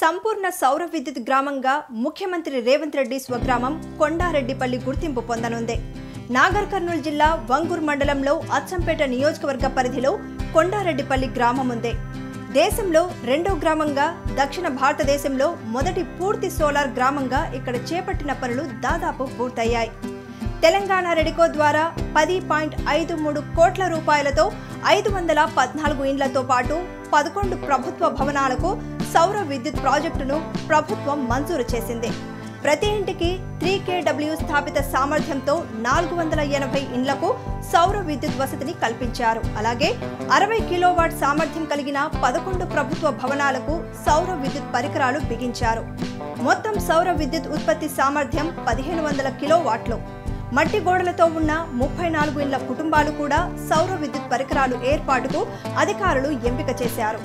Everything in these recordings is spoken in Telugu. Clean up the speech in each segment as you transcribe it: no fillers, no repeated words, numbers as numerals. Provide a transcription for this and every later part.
సంపూర్ణ సౌర విద్యుత్ గ్రామంగా ముఖ్యమంత్రి రేవంత్ రెడ్డి స్వగ్రామం కొండారెడ్డిపల్లి గుర్తింపు పొందనుంది. నాగర్ కర్నూలు జిల్లా వంగూర్ మండలంలో అచ్చంపేట నియోజకవర్గ పరిధిలో కొండారెడ్డిపల్లి గ్రామం ఉంది. దేశంలో రెండో గ్రామంగా, దక్షిణ భారతదేశంలో మొదటి పూర్తి సోలార్ గ్రామంగా ఇక్కడ చేపట్టిన పనులు దాదాపు పూర్తయ్యాయి. తెలంగాణ రెడికో ద్వారా 10.53 కోట్ల రూపాయలతో 514 ఇండ్లతో పాటు 11 ప్రభుత్వ భవనాలకు సౌర విద్యుత్ ప్రాజెక్టును ప్రభుత్వం మంజూరు చేసింది. ప్రతి ఇంటికి 3 kW స్థాపిత సామర్థ్యంతో 480 ఇండ్లకు సౌర విద్యుత్ వసతిని కల్పించారు. అలాగే 60 కిలోవాట్ సామర్థ్యం కలిగిన 11 ప్రభుత్వ భవనాలకు సౌర విద్యుత్ పరికరాలు బిగించారు. మొత్తం సౌర విద్యుత్ ఉత్పత్తి సామర్థ్యం 1500 కిలోవాట్లు. మట్టి గోడలతో ఉన్న 34 ఇండ్ల కుటుంబాలు కూడా సౌర విద్యుత్ పరికరాలు ఏర్పాటుకు అధికారులు ఎంపిక చేశారు.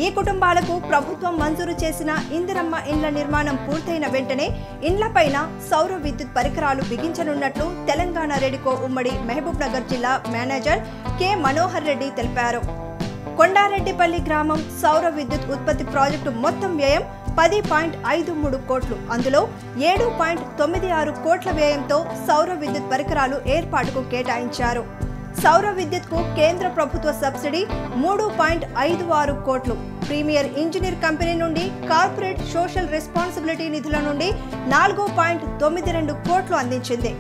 ఈ కుటుంబాలకు ప్రభుత్వం మంజూరు చేసిన ఇందిరమ్మ ఇండ్ల నిర్మాణం పూర్తయిన వెంటనే ఇండ్లపైన సౌర విద్యుత్ పరికరాలు బిగించనున్నట్లు తెలంగాణ రెడికో ఉమ్మడి మహబూబ్ నగర్ జిల్లా మేనేజర్ కె మనోహర్ రెడ్డి తెలిపారు. కొండారెడ్డిపల్లి గ్రామం సౌర విద్యుత్ ఉత్పత్తి ప్రాజెక్టు మొత్తం వ్యయం 10.53 కోట్లు. అందులో 7.96 కోట్ల వ్యయంతో సౌర విద్యుత్ పరికరాలు ఏర్పాటుకు కేటాయించారు. సౌర విద్యుత్కు కేంద్ర ప్రభుత్వ సబ్సిడీ 3.56 కోట్లు, ప్రీమియర్ ఇంజనీర్ కంపెనీ నుండి కార్పొరేట్ సోషల్ రెస్పాన్సిబిలిటీ నిధుల నుండి 4.92 కోట్లు అందించింది.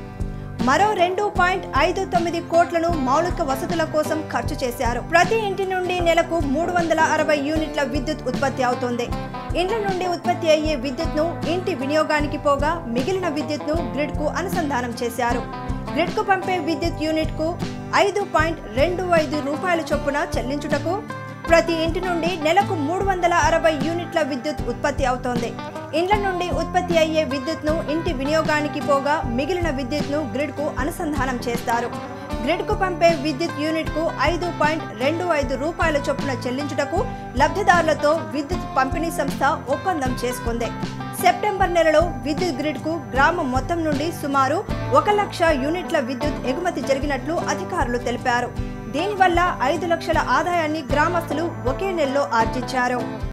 మరో 2.59 కోట్లను మౌలిక వసతుల కోసం ఖర్చు చేశారు. ప్రతి ఇంటి నుండి నెలకు 360 యూనిట్ల విద్యుత్ ఉత్పత్తి అవుతుంది. ఇండ్ల నుండి ఉత్పత్తి అయ్యే విద్యుత్ను ఇంటి వినియోగానికి పోగా మిగిలిన విద్యుత్ను గ్రిడ్కు అనుసంధానం చేశారు. గ్రిడ్కు పంపే విద్యుత్ యూనిట్కు 5.25 రూపాయల చొప్పున చెల్లించుటకు ప్రతి ఇంటి నుండి నెలకు 360 యూనిట్ల విద్యుత్ ఉత్పత్తి అవుతోంది. ఇండ్ల నుండి ఉత్పత్తి అయ్యే విద్యుత్ను ఇంటి వినియోగానికి పోగా మిగిలిన విద్యుత్ను గ్రిడ్కు అనుసంధానం చేస్తారు. గ్రిడ్కు పంపే విద్యుత్ యూనిట్కు 5.25 రూపాయల చొప్పున చెల్లించుటకు లబ్ధిదారులతో విద్యుత్ పంపిణీ సంస్థ ఒప్పందం చేసుకుంది. సెప్టెంబర్ నెలలో విద్యుత్ గ్రిడ్కు గ్రామం మొత్తం నుండి సుమారు 1 లక్ష యూనిట్ల విద్యుత్ ఎగుమతి జరిగినట్లు అధికారులు తెలిపారు. దీనివల్ల 5 లక్షల ఆదాయాన్ని గ్రామస్తులు ఒకే నెలలో ఆర్జించారు.